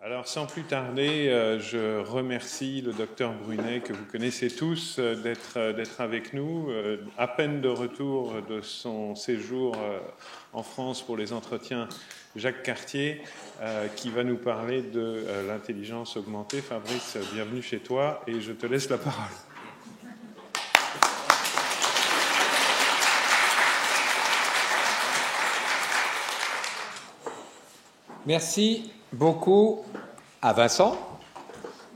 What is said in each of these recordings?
Alors, sans plus tarder, je remercie le docteur Brunet, que vous connaissez tous, d'être avec nous, à peine de retour de son séjour en France pour les entretiens Jacques Cartier, qui va nous parler de l'intelligence augmentée. Fabrice, bienvenue chez toi et je te laisse la parole. Merci beaucoup à Vincent,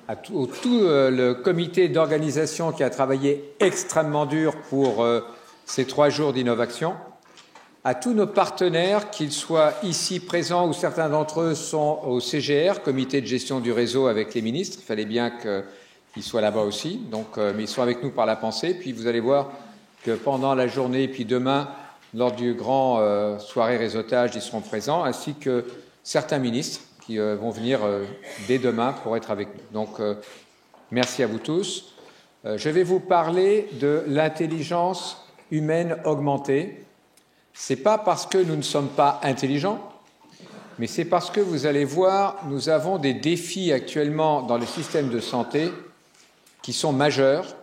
à tout le comité d'organisation qui a travaillé extrêmement dur pour ces 3 jours d'innovation, à tous nos partenaires, qu'ils soient ici présents ou certains d'entre eux sont au CGR, comité de gestion du réseau avec les ministres. Il fallait bien qu'ils soient là-bas aussi, mais ils sont avec nous par la pensée. Puis vous allez voir que pendant la journée, et puis demain, lors du grand soirée réseautage, ils seront présents, ainsi que certains ministres qui vont venir dès demain pour être avec nous. Donc, merci à vous tous. Je vais vous parler de l'intelligence humaine augmentée. Ce n'est pas parce que nous ne sommes pas intelligents, mais c'est parce que, vous allez voir, nous avons des défis actuellement dans le système de santé qui sont majeurs.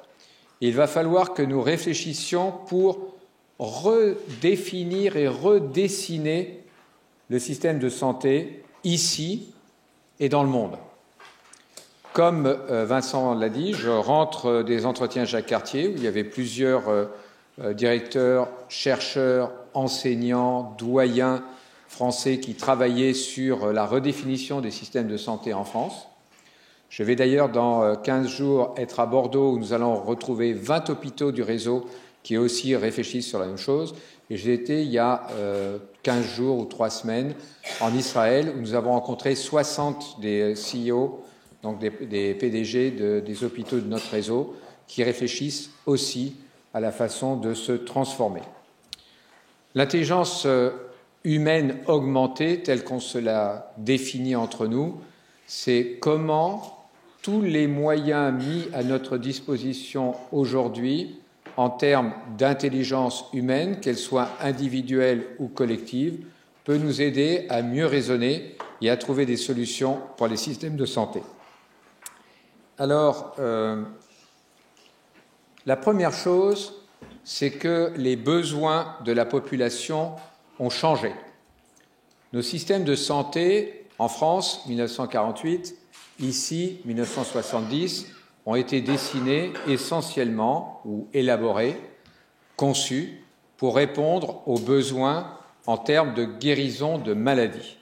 Et il va falloir que nous réfléchissions pour redéfinir et redessiner le système de santé ici et dans le monde. Comme Vincent l'a dit, je rentre des entretiens Jacques Cartier, où il y avait plusieurs directeurs, chercheurs, enseignants, doyens français qui travaillaient sur la redéfinition des systèmes de santé en France. Je vais d'ailleurs dans 15 jours être à Bordeaux, où nous allons retrouver 20 hôpitaux du réseau qui aussi réfléchissent sur la même chose. Et j'ai été il y a 15 jours ou 3 semaines en Israël, où nous avons rencontré 60 des CEO, donc des PDG des hôpitaux de notre réseau, qui réfléchissent aussi à la façon de se transformer. L'intelligence humaine augmentée, telle qu'on se l'a définie entre nous, c'est comment tous les moyens mis à notre disposition aujourd'hui en termes d'intelligence humaine, qu'elle soit individuelle ou collective, peut nous aider à mieux raisonner et à trouver des solutions pour les systèmes de santé. Alors, la première chose, c'est que les besoins de la population ont changé. Nos systèmes de santé, en France, 1948, ici, 1970, ont été dessinés essentiellement ou élaborés, conçus pour répondre aux besoins en termes de guérison de maladies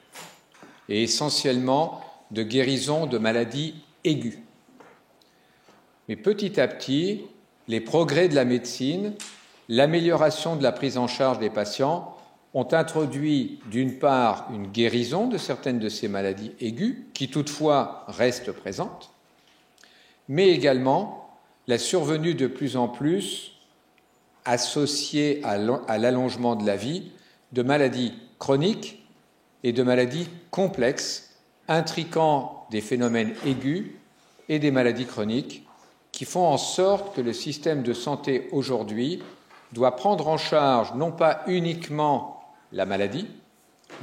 et essentiellement de guérison de maladies aiguës. Mais petit à petit, les progrès de la médecine, l'amélioration de la prise en charge des patients ont introduit d'une part une guérison de certaines de ces maladies aiguës, qui toutefois restent présentes, mais également la survenue de plus en plus, associée à l'allongement de la vie, de maladies chroniques et de maladies complexes, intriquant des phénomènes aigus et des maladies chroniques, qui font en sorte que le système de santé aujourd'hui doit prendre en charge non pas uniquement la maladie,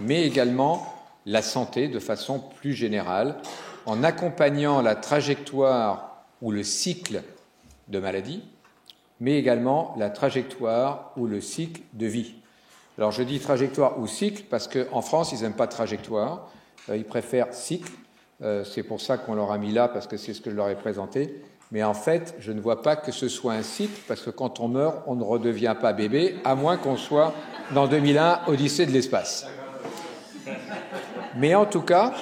mais également la santé de façon plus générale, en accompagnant la trajectoire ou le cycle de maladie, mais également la trajectoire ou le cycle de vie. Alors je dis trajectoire ou cycle parce qu'en France, ils n'aiment pas trajectoire, ils préfèrent cycle. C'est pour ça qu'on leur a mis là, parce que c'est ce que je leur ai présenté. Mais en fait, je ne vois pas que ce soit un cycle, parce que quand on meurt, on ne redevient pas bébé, à moins qu'on soit dans 2001, Odyssée de l'espace. Mais en tout cas,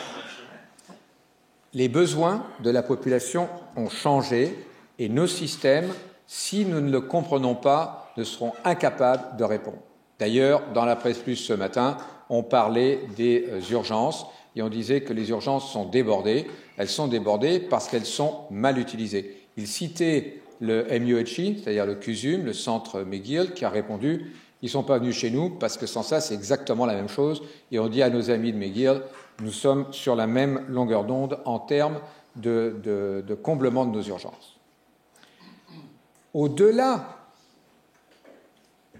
les besoins de la population ont changé et nos systèmes, si nous ne le comprenons pas, ne seront incapables de répondre. D'ailleurs, dans la Presse Plus ce matin, on parlait des urgences et on disait que les urgences sont débordées. Elles sont débordées parce qu'elles sont mal utilisées. Il citait le MUHI, c'est-à-dire le CUSUM, le centre McGill, qui a répondu « Ils ne sont pas venus chez nous parce que sans ça, c'est exactement la même chose. » Et on dit à nos amis de McGill « Nous sommes sur la même longueur d'onde en termes de comblement de nos urgences. » Au-delà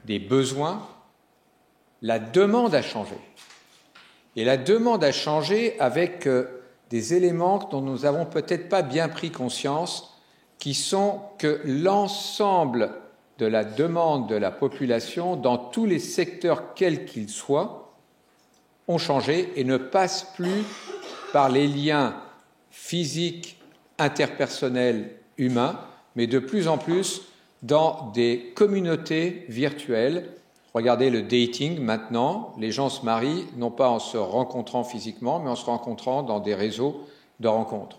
des besoins, la demande a changé. Et la demande a changé avec des éléments dont nous n'avons peut-être pas bien pris conscience, qui sont que l'ensemble de la demande de la population, dans tous les secteurs quels qu'ils soient, ont changé et ne passent plus par les liens physiques, interpersonnels, humains, mais de plus en plus dans des communautés virtuelles. Regardez le dating maintenant, les gens se marient non pas en se rencontrant physiquement, mais en se rencontrant dans des réseaux de rencontres.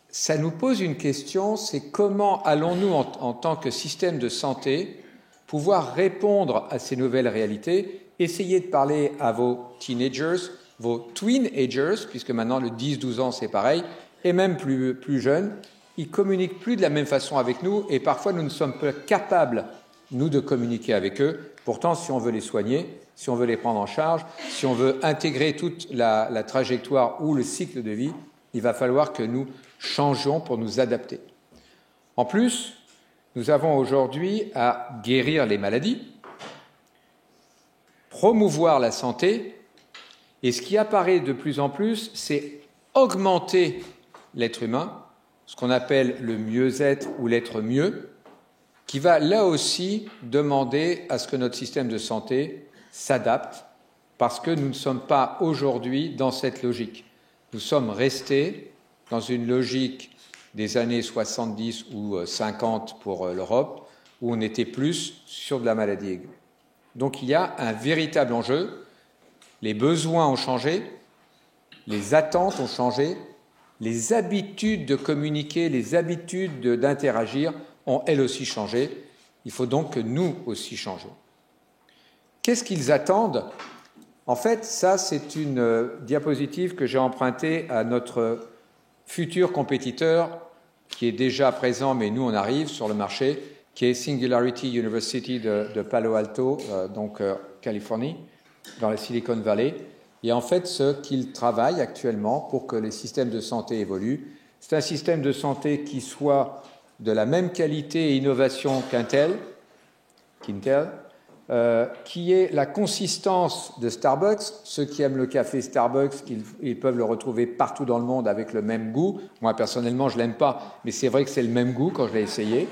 Ça nous pose une question, c'est comment allons-nous en tant que système de santé pouvoir répondre à ces nouvelles réalités, essayer de parler à vos teenagers, vos tweenagers, puisque maintenant le 10-12 ans c'est pareil, et même plus jeunes, ils ne communiquent plus de la même façon avec nous et parfois nous ne sommes pas capables, nous, de communiquer avec eux. Pourtant, si on veut les soigner, si on veut les prendre en charge, si on veut intégrer toute la trajectoire ou le cycle de vie, il va falloir que nous changeons pour nous adapter. En plus, nous avons aujourd'hui à guérir les maladies, promouvoir la santé, et ce qui apparaît de plus en plus, c'est augmenter l'être humain, ce qu'on appelle le mieux-être ou l'être mieux, qui va là aussi demander à ce que notre système de santé s'adapte, parce que nous ne sommes pas aujourd'hui dans cette logique. Nous sommes restés dans une logique des années 70 ou 50 pour l'Europe, où on était plus sur de la maladie aiguë. Donc il y a un véritable enjeu. Les besoins ont changé, les attentes ont changé, les habitudes de communiquer, les habitudes d'interagir ont elles aussi changé. Il faut donc que nous aussi changeons. Qu'est-ce qu'ils attendent ? En fait, ça, c'est une diapositive que j'ai empruntée à notre futur compétiteur, qui est déjà présent, mais nous, on arrive sur le marché, qui est Singularity University de Palo Alto, Californie, dans la Silicon Valley. Et en fait, ce qu'ils travaillent actuellement pour que les systèmes de santé évoluent, c'est un système de santé qui soit de la même qualité et innovation qu'Intel, qui est la consistance de Starbucks. Ceux qui aiment le café Starbucks, ils peuvent le retrouver partout dans le monde avec le même goût. Moi, personnellement, je ne l'aime pas, mais c'est vrai que c'est le même goût quand je l'ai essayé.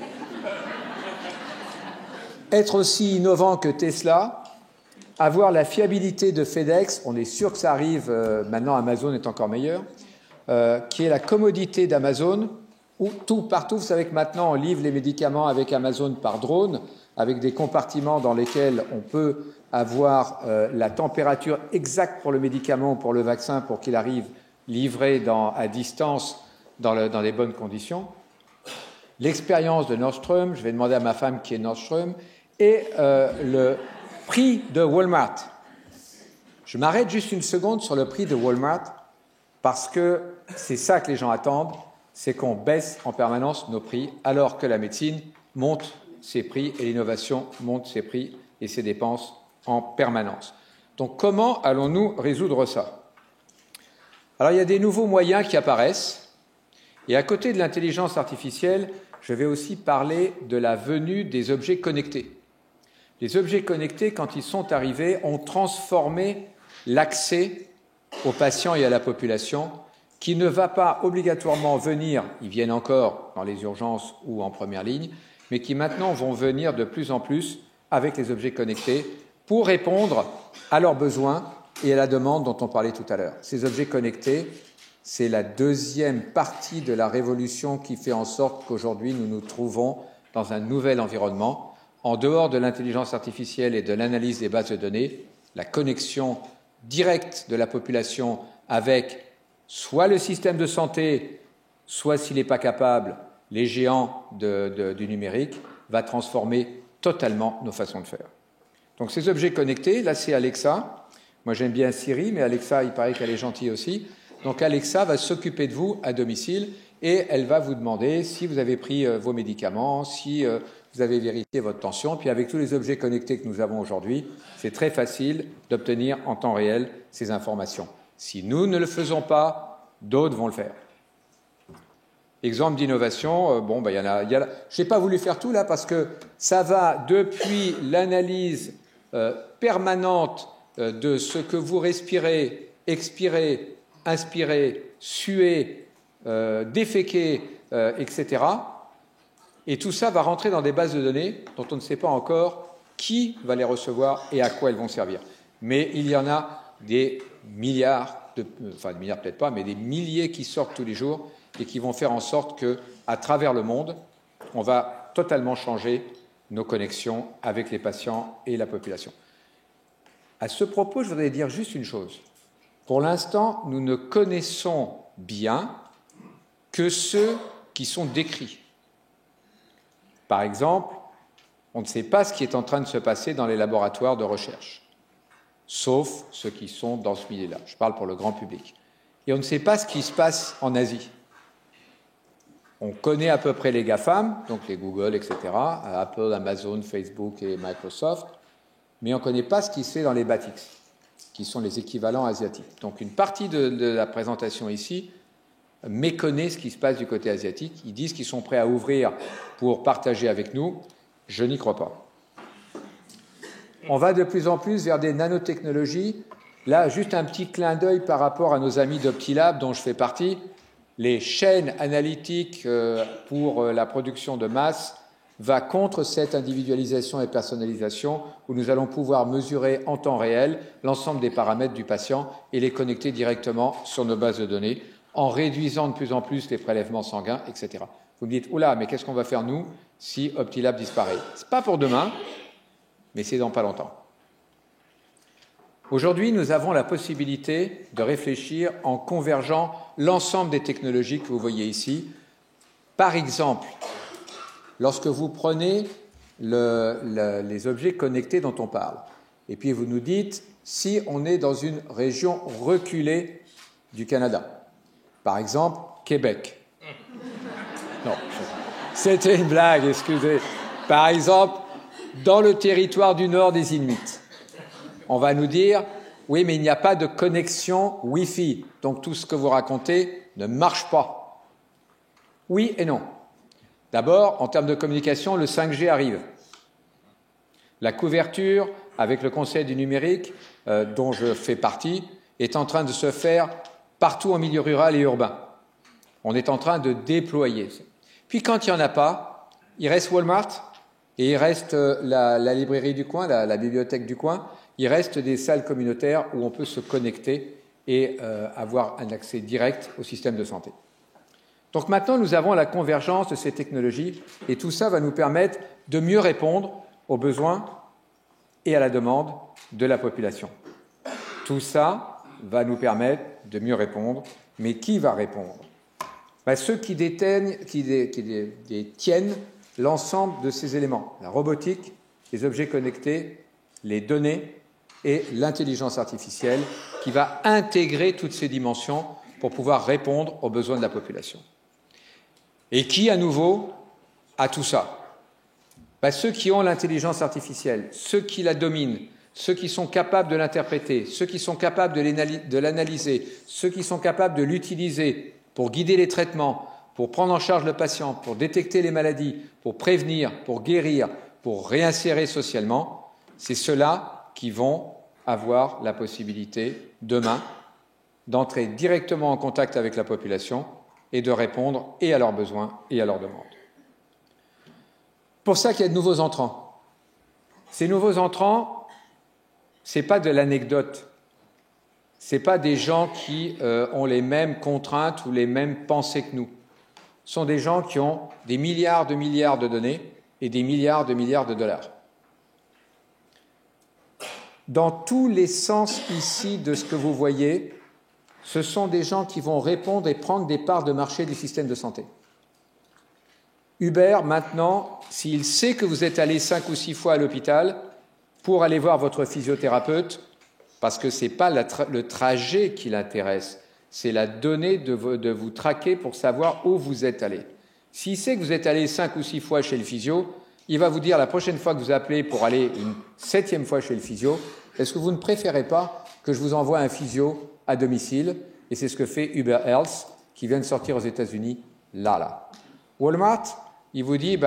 Être aussi innovant que Tesla, avoir la fiabilité de FedEx, on est sûr que ça arrive, maintenant Amazon est encore meilleur, qui est la commodité d'Amazon, où partout, vous savez que maintenant on livre les médicaments avec Amazon par drone, avec des compartiments dans lesquels on peut avoir la température exacte pour le médicament ou pour le vaccin pour qu'il arrive livré à distance dans les bonnes conditions. L'expérience de Nordstrom, je vais demander à ma femme qui est Nordstrom, et le prix de Walmart. Je m'arrête juste une seconde sur le prix de Walmart parce que c'est ça que les gens attendent, c'est qu'on baisse en permanence nos prix alors que la médecine monte ses prix et l'innovation monte ses prix et ses dépenses en permanence. Donc comment allons-nous résoudre ça ? Alors il y a des nouveaux moyens qui apparaissent et à côté de l'intelligence artificielle, je vais aussi parler de la venue des objets connectés. Les objets connectés, quand ils sont arrivés, ont transformé l'accès aux patients et à la population, qui ne va pas obligatoirement venir, ils viennent encore dans les urgences ou en première ligne, mais qui maintenant vont venir de plus en plus avec les objets connectés pour répondre à leurs besoins et à la demande dont on parlait tout à l'heure. Ces objets connectés, c'est la deuxième partie de la révolution qui fait en sorte qu'aujourd'hui nous nous trouvons dans un nouvel environnement. En dehors de l'intelligence artificielle et de l'analyse des bases de données, la connexion directe de la population avec soit le système de santé, soit, s'il n'est pas capable, les géants du numérique, va transformer totalement nos façons de faire. Donc ces objets connectés, là c'est Alexa. Moi j'aime bien Siri, mais Alexa, il paraît qu'elle est gentille aussi. Donc Alexa va s'occuper de vous à domicile et elle va vous demander si vous avez pris vos médicaments, si vous avez vérifié votre tension. Puis avec tous les objets connectés que nous avons aujourd'hui, c'est très facile d'obtenir en temps réel ces informations. Si nous ne le faisons pas, d'autres vont le faire. Exemple d'innovation, il y en a. Je n'ai pas voulu faire tout là parce que ça va depuis l'analyse permanente de ce que vous respirez, expirez, inspirez suer, déféquer, etc. Et tout ça va rentrer dans des bases de données dont on ne sait pas encore qui va les recevoir et à quoi elles vont servir. Mais il y en a des milliards, enfin des milliards peut-être pas, mais des milliers qui sortent tous les jours et qui vont faire en sorte qu'à travers le monde, on va totalement changer nos connexions avec les patients et la population. À ce propos, je voudrais dire juste une chose. Pour l'instant, nous ne connaissons bien que ceux qui sont décrits. Par exemple, on ne sait pas ce qui est en train de se passer dans les laboratoires de recherche, sauf ceux qui sont dans ce milieu-là. Je parle pour le grand public. Et on ne sait pas ce qui se passe en Asie. On connaît à peu près les GAFAM, donc les Google, etc., Apple, Amazon, Facebook et Microsoft, mais on ne connaît pas ce qui se fait dans les BATX, qui sont les équivalents asiatiques. Donc une partie de la présentation ici méconnaît ce qui se passe du côté asiatique. Ils disent qu'ils sont prêts à ouvrir pour partager avec nous. Je n'y crois pas. On va de plus en plus vers des nanotechnologies. Là, juste un petit clin d'œil par rapport à nos amis d'Optilab, dont je fais partie. Les chaînes analytiques pour la production de masse va contre cette individualisation et personnalisation où nous allons pouvoir mesurer en temps réel l'ensemble des paramètres du patient et les connecter directement sur nos bases de données en réduisant de plus en plus les prélèvements sanguins, etc. Vous me dites, oula, mais qu'est-ce qu'on va faire nous si Optilab disparaît? Ce n'est pas pour demain, mais c'est dans pas longtemps. Aujourd'hui, nous avons la possibilité de réfléchir en convergeant l'ensemble des technologies que vous voyez ici. Par exemple, lorsque vous prenez les objets connectés dont on parle, et puis vous nous dites si on est dans une région reculée du Canada, par exemple Québec. Non, c'était une blague, excusez. Par exemple, dans le territoire du nord des Inuits, on va nous dire oui, mais il n'y a pas de connexion Wi-Fi, donc tout ce que vous racontez ne marche pas. Oui et non. D'abord, en termes de communication, le 5G arrive. La couverture, avec le Conseil du numérique, dont je fais partie, est en train de se faire partout en milieu rural et urbain. On est en train de déployer. Puis quand il n'y en a pas, il reste Walmart et il reste la librairie du coin, la bibliothèque du coin. Il reste des salles communautaires où on peut se connecter et avoir un accès direct au système de santé. Donc maintenant, nous avons la convergence de ces technologies et tout ça va nous permettre de mieux répondre aux besoins et à la demande de la population. Tout ça va nous permettre de mieux répondre, mais qui va répondre? Ceux qui détiennent l'ensemble de ces éléments, la robotique, les objets connectés, les données et l'intelligence artificielle qui va intégrer toutes ces dimensions pour pouvoir répondre aux besoins de la population. Et qui, à nouveau, a tout ça? Ceux qui ont l'intelligence artificielle, ceux qui la dominent, ceux qui sont capables de l'interpréter, ceux qui sont capables de l'analyser, ceux qui sont capables de l'utiliser pour guider les traitements, pour prendre en charge le patient, pour détecter les maladies, pour prévenir, pour guérir, pour réinsérer socialement, c'est ceux-là qui vont avoir la possibilité, demain, d'entrer directement en contact avec la population et de répondre et à leurs besoins et à leurs demandes. Pour ça qu'il y a de nouveaux entrants. Ces nouveaux entrants, ce n'est pas de l'anecdote. Ce n'est pas des gens qui ont les mêmes contraintes ou les mêmes pensées que nous. Ce sont des gens qui ont des milliards de données et des milliards de dollars. Dans tous les sens ici de ce que vous voyez, ce sont des gens qui vont répondre et prendre des parts de marché du système de santé. Uber, maintenant, s'il sait que vous êtes allé 5 ou 6 fois à l'hôpital pour aller voir votre physiothérapeute, parce que ce n'est pas le trajet qui l'intéresse, c'est la donnée de vous traquer pour savoir où vous êtes allé. S'il sait que vous êtes allé 5 ou 6 fois chez le physio, il va vous dire la prochaine fois que vous appelez pour aller une 7e fois chez le physio, est-ce que vous ne préférez pas que je vous envoie un physio à domicile? Et c'est ce que fait Uber Health, qui vient de sortir aux États-Unis, là. Walmart, il vous dit,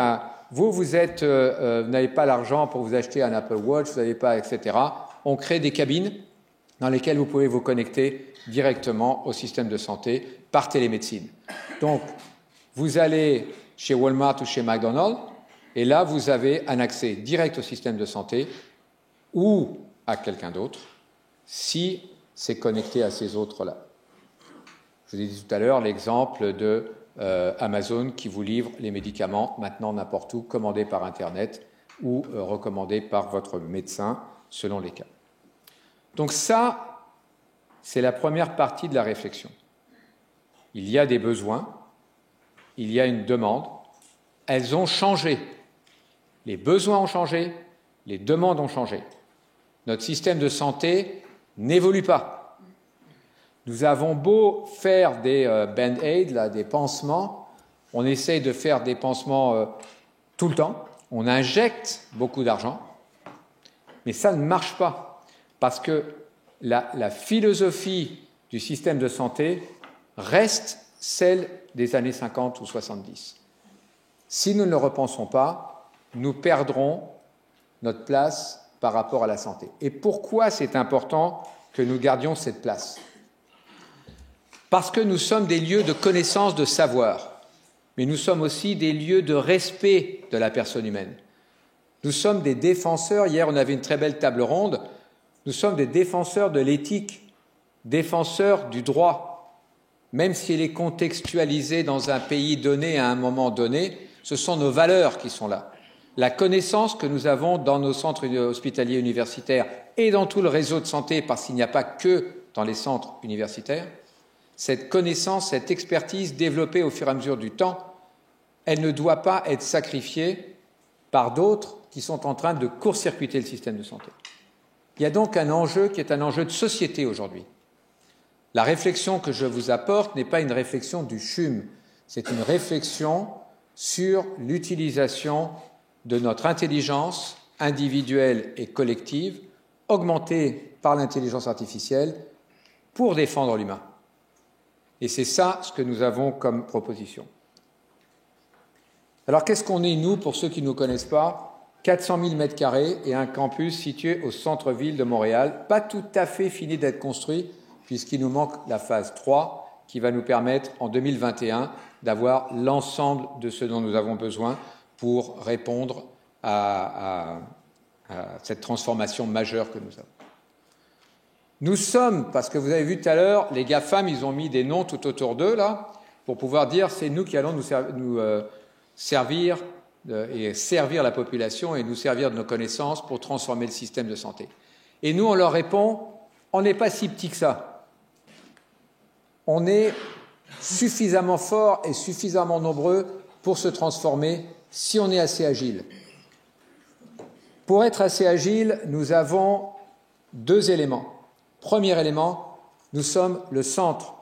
vous n'avez pas l'argent pour vous acheter un Apple Watch, vous n'avez pas, etc. On crée des cabines dans lesquels vous pouvez vous connecter directement au système de santé par télémédecine. Donc, vous allez chez Walmart ou chez McDonald's, et là, vous avez un accès direct au système de santé ou à quelqu'un d'autre, si c'est connecté à ces autres-là. Je vous ai dit tout à l'heure l'exemple de Amazon qui vous livre les médicaments maintenant n'importe où, commandés par Internet ou recommandés par votre médecin, selon les cas. Donc ça, c'est la première partie de la réflexion. Il y a des besoins, il y a une demande, elles ont changé. Les besoins ont changé, les demandes ont changé. Notre système de santé n'évolue pas. Nous avons beau faire des band-aids, là, des pansements, on essaye de faire des pansements tout le temps, on injecte beaucoup d'argent, mais ça ne marche pas, parce que la philosophie du système de santé reste celle des années 50 ou 70. Si nous ne le repensons pas, nous perdrons notre place par rapport à la santé. Et pourquoi c'est important que nous gardions cette place ? Parce que nous sommes des lieux de connaissance, de savoir, mais nous sommes aussi des lieux de respect de la personne humaine. Nous sommes des défenseurs, hier on avait une très belle table ronde, nous sommes des défenseurs de l'éthique, défenseurs du droit, même s'il est contextualisé dans un pays donné à un moment donné, ce sont nos valeurs qui sont là. La connaissance que nous avons dans nos centres hospitaliers universitaires et dans tout le réseau de santé, parce qu'il n'y a pas que dans les centres universitaires, cette connaissance, cette expertise développée au fur et à mesure du temps, elle ne doit pas être sacrifiée par d'autres qui sont en train de court-circuiter le système de santé. Il y a donc un enjeu qui est un enjeu de société aujourd'hui. La réflexion que je vous apporte n'est pas une réflexion du CHUM, c'est une réflexion sur l'utilisation de notre intelligence individuelle et collective, augmentée par l'intelligence artificielle, pour défendre l'humain. Et c'est ça ce que nous avons comme proposition. Alors qu'est-ce qu'on est, nous, pour ceux qui ne nous connaissent pas ? 400 000 mètres carrés et un campus situé au centre-ville de Montréal, pas tout à fait fini d'être construit, puisqu'il nous manque la phase 3, qui va nous permettre, en 2021, d'avoir l'ensemble de ce dont nous avons besoin pour répondre à cette transformation majeure que nous avons. Nous sommes, parce que vous avez vu tout à l'heure, les GAFAM, ils ont mis des noms tout autour d'eux, là, pour pouvoir dire c'est nous qui allons nous servir et servir la population et nous servir de nos connaissances pour transformer le système de santé. Et nous, on leur répond, on n'est pas si petit que ça. On est suffisamment fort et suffisamment nombreux pour se transformer si on est assez agile. Pour être assez agile, nous avons 2 éléments. Premier élément, nous sommes le centre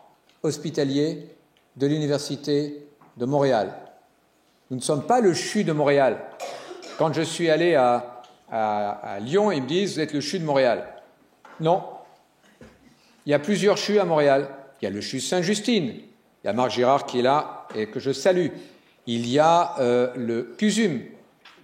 hospitalier de l'Université de Montréal. Nous ne sommes pas le CHU de Montréal. Quand je suis allé à Lyon, ils me disent « Vous êtes le CHU de Montréal ». Non. Il y a plusieurs CHU à Montréal. Il y a le CHU Sainte-Justine. Il y a Marc Girard qui est là et que je salue. Il y a le CUSUM.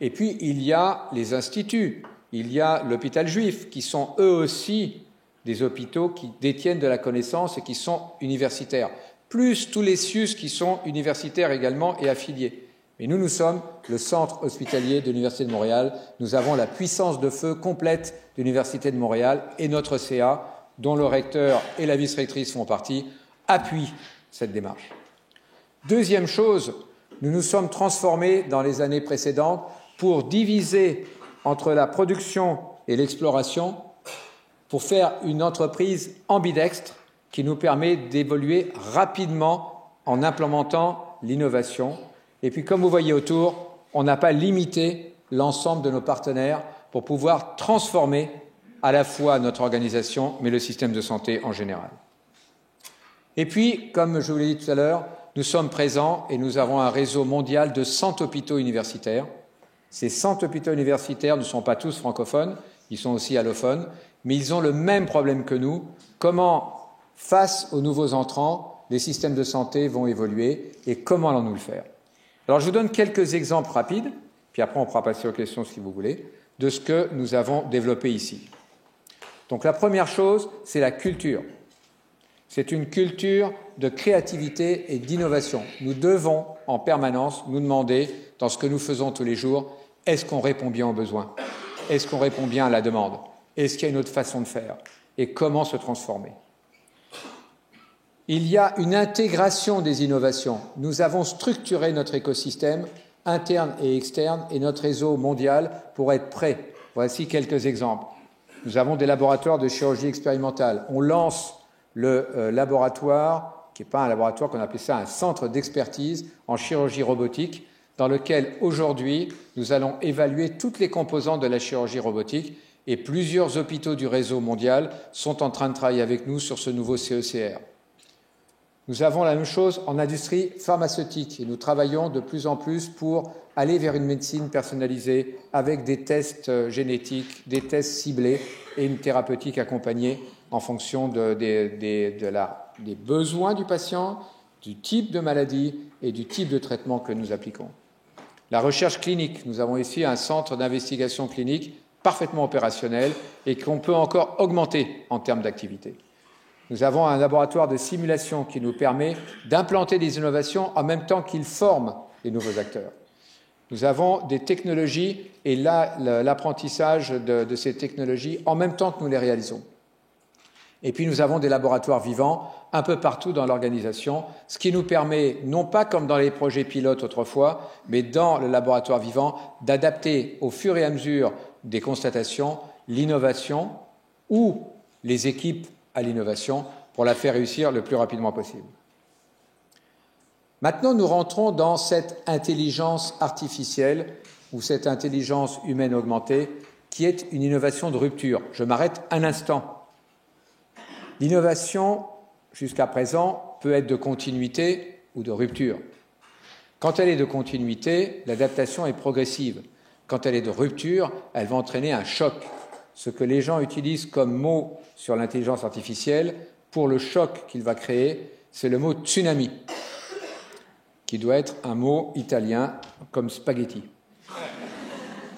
Et puis, il y a les instituts. Il y a l'hôpital juif, qui sont eux aussi des hôpitaux qui détiennent de la connaissance et qui sont universitaires. Plus tous les CIUS qui sont universitaires également et affiliés. Mais nous sommes le centre hospitalier de l'Université de Montréal. Nous avons la puissance de feu complète de l'Université de Montréal et notre CA, dont le recteur et la vice-rectrice font partie, appuie cette démarche. Deuxième chose, nous nous sommes transformés dans les années précédentes pour diviser entre la production et l'exploration, pour faire une entreprise ambidextre qui nous permet d'évoluer rapidement en implémentant l'innovation. Et puis, comme vous voyez autour, on n'a pas limité l'ensemble de nos partenaires pour pouvoir transformer à la fois notre organisation, mais le système de santé en général. Et puis, comme je vous l'ai dit tout à l'heure, nous sommes présents et nous avons un réseau mondial de 100 hôpitaux universitaires. Ces 100 hôpitaux universitaires ne sont pas tous francophones, ils sont aussi allophones, mais ils ont le même problème que nous. Comment, face aux nouveaux entrants, les systèmes de santé vont évoluer et comment allons-nous le faire ? Alors, je vous donne quelques exemples rapides, puis après on pourra passer aux questions si vous voulez, de ce que nous avons développé ici. Donc la première chose, c'est la culture. C'est une culture de créativité et d'innovation. Nous devons en permanence nous demander, dans ce que nous faisons tous les jours, est-ce qu'on répond bien aux besoins? Est-ce qu'on répond bien à la demande? Est-ce qu'il y a une autre façon de faire? Et comment se transformer? Il y a une intégration des innovations. Nous avons structuré notre écosystème interne et externe et notre réseau mondial pour être prêt. Voici quelques exemples. Nous avons des laboratoires de chirurgie expérimentale. On lance le laboratoire, qui n'est pas un laboratoire, qu'on appelle ça un centre d'expertise en chirurgie robotique, dans lequel aujourd'hui nous allons évaluer toutes les composantes de la chirurgie robotique et plusieurs hôpitaux du réseau mondial sont en train de travailler avec nous sur ce nouveau CECR. Nous avons la même chose en industrie pharmaceutique et nous travaillons de plus en plus pour aller vers une médecine personnalisée avec des tests génétiques, des tests ciblés et une thérapeutique accompagnée en fonction des besoins du patient, du type de maladie et du type de traitement que nous appliquons. La recherche clinique, nous avons ici un centre d'investigation clinique parfaitement opérationnel et qu'on peut encore augmenter en termes d'activité. Nous avons un laboratoire de simulation qui nous permet d'implanter des innovations en même temps qu'il forme les nouveaux acteurs. Nous avons des technologies et là, l'apprentissage de ces technologies en même temps que nous les réalisons. Et puis nous avons des laboratoires vivants un peu partout dans l'organisation, ce qui nous permet, non pas comme dans les projets pilotes autrefois, mais dans le laboratoire vivant, d'adapter au fur et à mesure des constatations l'innovation ou les équipes à l'innovation pour la faire réussir le plus rapidement possible. Maintenant, nous rentrons dans cette intelligence artificielle ou cette intelligence humaine augmentée qui est une innovation de rupture. Je m'arrête un instant. L'innovation, jusqu'à présent, peut être de continuité ou de rupture. Quand elle est de continuité, l'adaptation est progressive. Quand elle est de rupture, elle va entraîner un choc. Ce que les gens utilisent comme mot sur l'intelligence artificielle, pour le choc qu'il va créer, c'est le mot tsunami, qui doit être un mot italien comme spaghetti.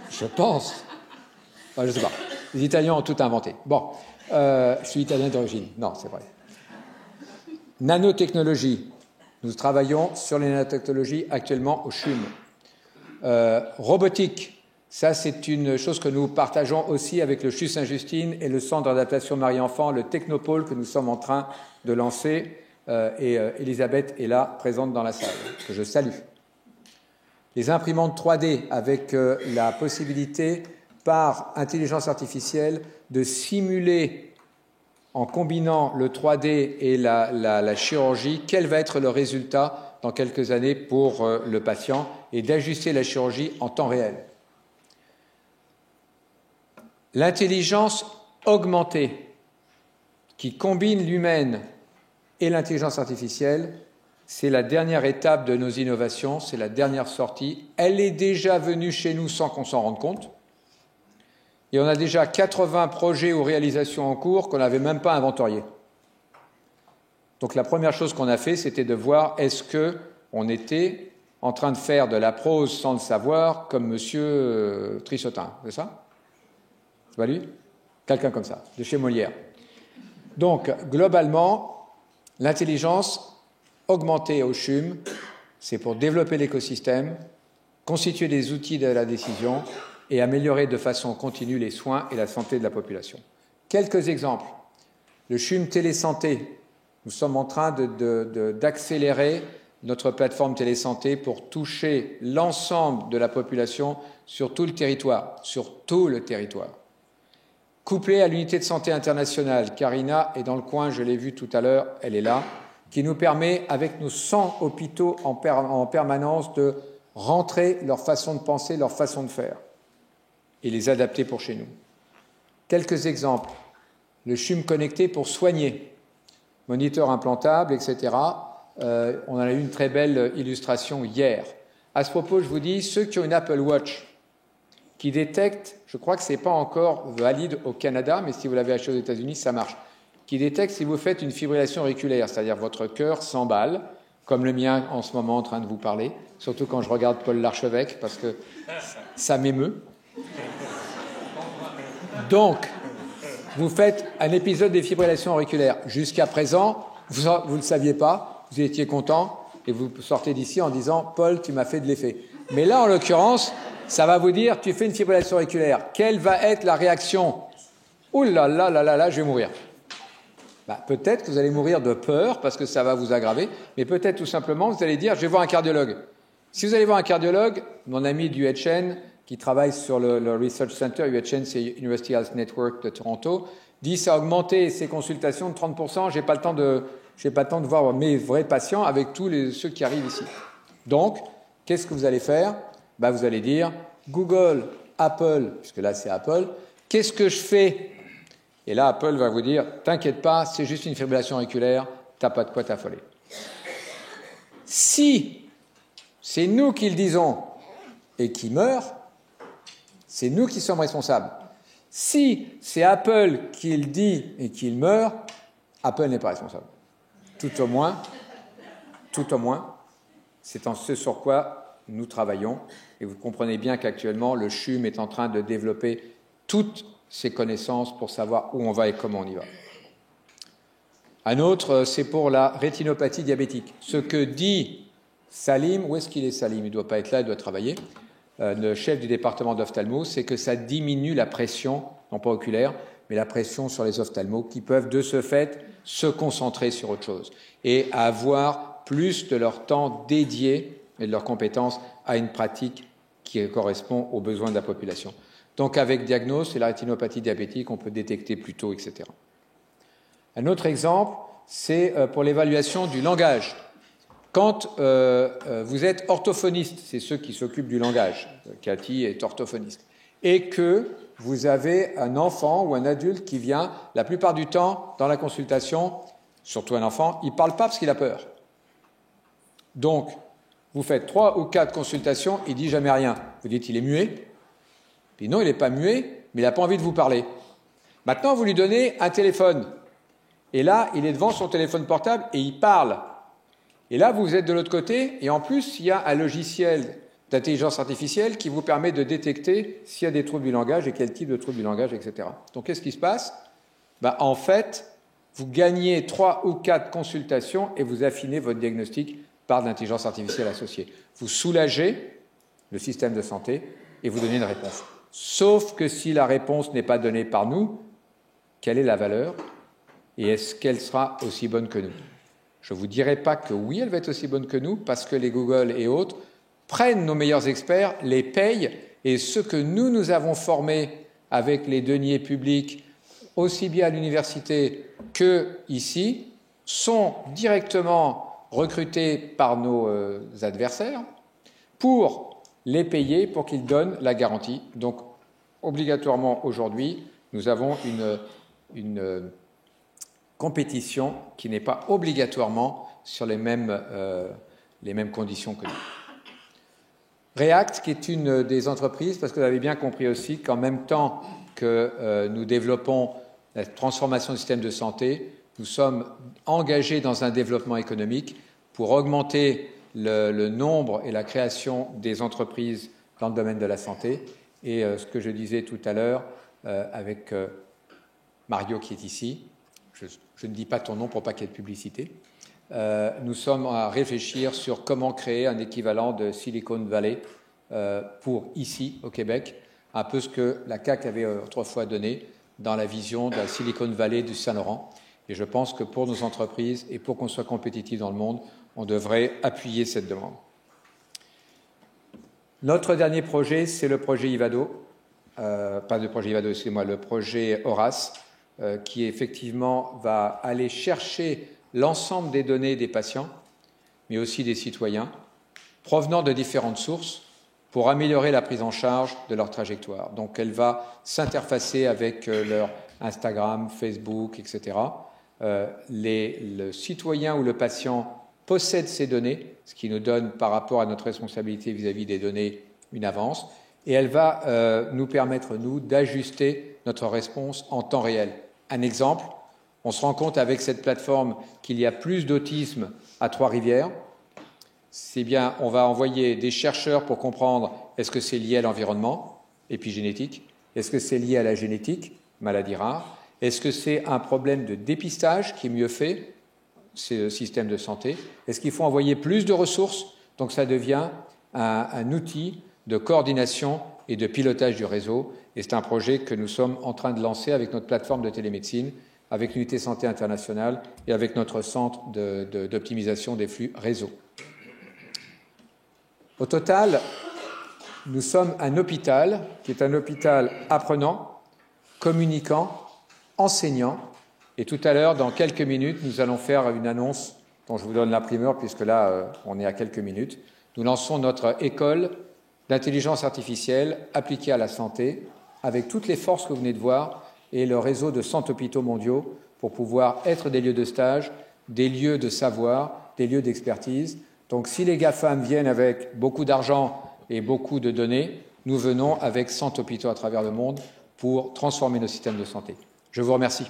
Je pense. Enfin, je ne sais pas. Les Italiens ont tout inventé. Bon, je suis italien d'origine. Non, c'est vrai. Nanotechnologie. Nous travaillons sur les nanotechnologies actuellement au CHUM. Robotique. Ça, c'est une chose que nous partageons aussi avec le CHU Saint-Justine et le Centre d'adaptation Marie-Enfant, le Technopôle que nous sommes en train de lancer. Et Elisabeth est là, présente dans la salle, que je salue. Les imprimantes 3D avec la possibilité, par intelligence artificielle, de simuler, en combinant le 3D et la chirurgie, quel va être le résultat dans quelques années pour le patient et d'ajuster la chirurgie en temps réel. L'intelligence augmentée, qui combine l'humaine et l'intelligence artificielle, c'est la dernière étape de nos innovations, c'est la dernière sortie. Elle est déjà venue chez nous sans qu'on s'en rende compte. Et on a déjà 80 projets ou réalisations en cours qu'on n'avait même pas inventoriés. Donc la première chose qu'on a fait, c'était de voir est-ce qu'on était en train de faire de la prose sans le savoir, comme Monsieur Trissotin, c'est ça? C'est pas lui? Quelqu'un comme ça, de chez Molière. Donc, globalement, l'intelligence augmentée au CHUM, c'est pour développer l'écosystème, constituer des outils de la décision et améliorer de façon continue les soins et la santé de la population. Quelques exemples. Le CHUM Télésanté, nous sommes en train d'accélérer notre plateforme télésanté pour toucher l'ensemble de la population sur tout le territoire, Couplé à l'unité de santé internationale, Karina est dans le coin, je l'ai vue tout à l'heure, elle est là, qui nous permet, avec nos 100 hôpitaux en permanence, de rentrer leur façon de penser, leur façon de faire, et les adapter pour chez nous. Quelques exemples. Le CHUM connecté pour soigner, moniteur implantable, etc. On en a eu une très belle illustration hier. À ce propos, je vous dis, ceux qui ont une Apple Watch, qui détecte, je crois que ce n'est pas encore valide au Canada, mais si vous l'avez acheté aux États-Unis, ça marche, qui détecte si vous faites une fibrillation auriculaire, c'est-à-dire votre cœur s'emballe, comme le mien en ce moment en train de vous parler, surtout quand je regarde Paul Larchevêque, parce que ça m'émeut. Donc, vous faites un épisode des fibrillations auriculaires. Jusqu'à présent, vous ne le saviez pas, vous étiez content, et vous sortez d'ici en disant « Paul, tu m'as fait de l'effet ». Mais là, en l'occurrence, ça va vous dire « Tu fais une fibrillation auriculaire. Quelle va être la réaction ?»« Ouh là là là là là, je vais mourir. » Peut-être que vous allez mourir de peur parce que ça va vous aggraver, mais peut-être tout simplement vous allez dire « Je vais voir un cardiologue ». Si vous allez voir un cardiologue, mon ami du UHN, qui travaille sur le Research Center, UHN c'est University Health Network de Toronto, dit « Ça a augmenté ses consultations de 30%, j'ai pas le temps de voir mes vrais patients avec tous ceux qui arrivent ici. » Donc, qu'est-ce que vous allez faire? Vous allez dire « Google, Apple, puisque là c'est Apple, qu'est-ce que je fais ?» Et là, Apple va vous dire « T'inquiète pas, c'est juste une fibrillation auriculaire, t'as pas de quoi t'affoler. » Si c'est nous qui le disons et qui meurt, c'est nous qui sommes responsables. Si c'est Apple qui le dit et qu'il meurt, Apple n'est pas responsable. Tout au moins, c'est en ce sur quoi nous travaillons. Et vous comprenez bien qu'actuellement, le CHUM est en train de développer toutes ses connaissances pour savoir où on va et comment on y va. Un autre, c'est pour la rétinopathie diabétique. Ce que dit Salim, où est-ce qu'il est Salim? Il ne doit pas être là, il doit travailler. Le chef du département d'ophtalmo, c'est que ça diminue la pression, non pas oculaire, mais la pression sur les ophtalmos qui peuvent de ce fait se concentrer sur autre chose et avoir plus de leur temps dédié et de leurs compétences à une pratique qui correspond aux besoins de la population. Donc avec diagnose et la rétinopathie diabétique, on peut détecter plus tôt, etc. Un autre exemple, c'est pour l'évaluation du langage. Quand vous êtes orthophoniste, c'est ceux qui s'occupent du langage, Cathy est orthophoniste, et que vous avez un enfant ou un adulte qui vient, la plupart du temps, dans la consultation, surtout un enfant, il ne parle pas parce qu'il a peur. Donc, vous faites 3 ou 4 consultations, il ne dit jamais rien. Vous dites, il est muet? Puis non, il n'est pas muet, mais il n'a pas envie de vous parler. Maintenant, vous lui donnez un téléphone. Et là, il est devant son téléphone portable et il parle. Et là, vous êtes de l'autre côté, et en plus, il y a un logiciel d'intelligence artificielle qui vous permet de détecter s'il y a des troubles du langage et quel type de troubles du langage, etc. Donc, qu'est-ce qui se passe? En fait, vous gagnez 3 ou 4 consultations et vous affinez votre diagnostic par de l'intelligence artificielle associée. Vous soulagez le système de santé et vous donnez une réponse. Sauf que si la réponse n'est pas donnée par nous, quelle est la valeur et est-ce qu'elle sera aussi bonne que nous? Je ne vous dirai pas que oui, elle va être aussi bonne que nous, parce que les Google et autres prennent nos meilleurs experts, les payent, et ceux que nous avons formés avec les deniers publics, aussi bien à l'université qu'ici, sont directement recrutés par nos adversaires pour les payer, pour qu'ils donnent la garantie. Donc, obligatoirement, aujourd'hui, nous avons une compétition qui n'est pas obligatoirement sur les mêmes conditions que nous. React, qui est une des entreprises, parce que vous avez bien compris aussi qu'en même temps que nous développons la transformation du système de santé, nous sommes engagés dans un développement économique pour augmenter le nombre et la création des entreprises dans le domaine de la santé. Et ce que je disais tout à l'heure avec Mario qui est ici, je ne dis pas ton nom pour pas qu'il y ait de publicité. Nous sommes à réfléchir sur comment créer un équivalent de Silicon Valley pour ici, au Québec, un peu ce que la CAQ avait autrefois donné dans la vision de la Silicon Valley du Saint-Laurent. Et je pense que pour nos entreprises et pour qu'on soit compétitif dans le monde, on devrait appuyer cette demande. Notre dernier projet, c'est le projet Ivado. Pas le projet Ivado, excusez-moi, le projet Horace, qui effectivement va aller chercher l'ensemble des données des patients, mais aussi des citoyens, provenant de différentes sources, pour améliorer la prise en charge de leur trajectoire. Donc elle va s'interfacer avec leur Instagram, Facebook, etc. Le citoyen ou le patient possède ces données, ce qui nous donne par rapport à notre responsabilité vis-à-vis des données une avance, et elle va nous permettre, nous, d'ajuster notre réponse en temps réel. Un exemple, on se rend compte avec cette plateforme qu'il y a plus d'autisme à Trois-Rivières. C'est bien, on va envoyer des chercheurs pour comprendre est-ce que c'est lié à l'environnement, épigénétique, est-ce que c'est lié à la génétique, maladie rare, Est-ce que c'est un problème de dépistage qui est mieux fait, ce système de santé? Est-ce qu'il faut envoyer plus de ressources? Donc ça devient un outil de coordination et de pilotage du réseau. Et c'est un projet que nous sommes en train de lancer avec notre plateforme de télémédecine, avec l'unité santé internationale et avec notre centre d'optimisation des flux réseau. Au total, nous sommes un hôpital qui est un hôpital apprenant, communicant, enseignant. Et tout à l'heure, dans quelques minutes, nous allons faire une annonce dont je vous donne la primeur, puisque là, on est à quelques minutes. Nous lançons notre école d'intelligence artificielle appliquée à la santé, avec toutes les forces que vous venez de voir, et le réseau de centres hôpitaux mondiaux pour pouvoir être des lieux de stage, des lieux de savoir, des lieux d'expertise. Donc si les GAFAM viennent avec beaucoup d'argent et beaucoup de données, nous venons avec 100 hôpitaux à travers le monde pour transformer nos systèmes de santé. Je vous remercie.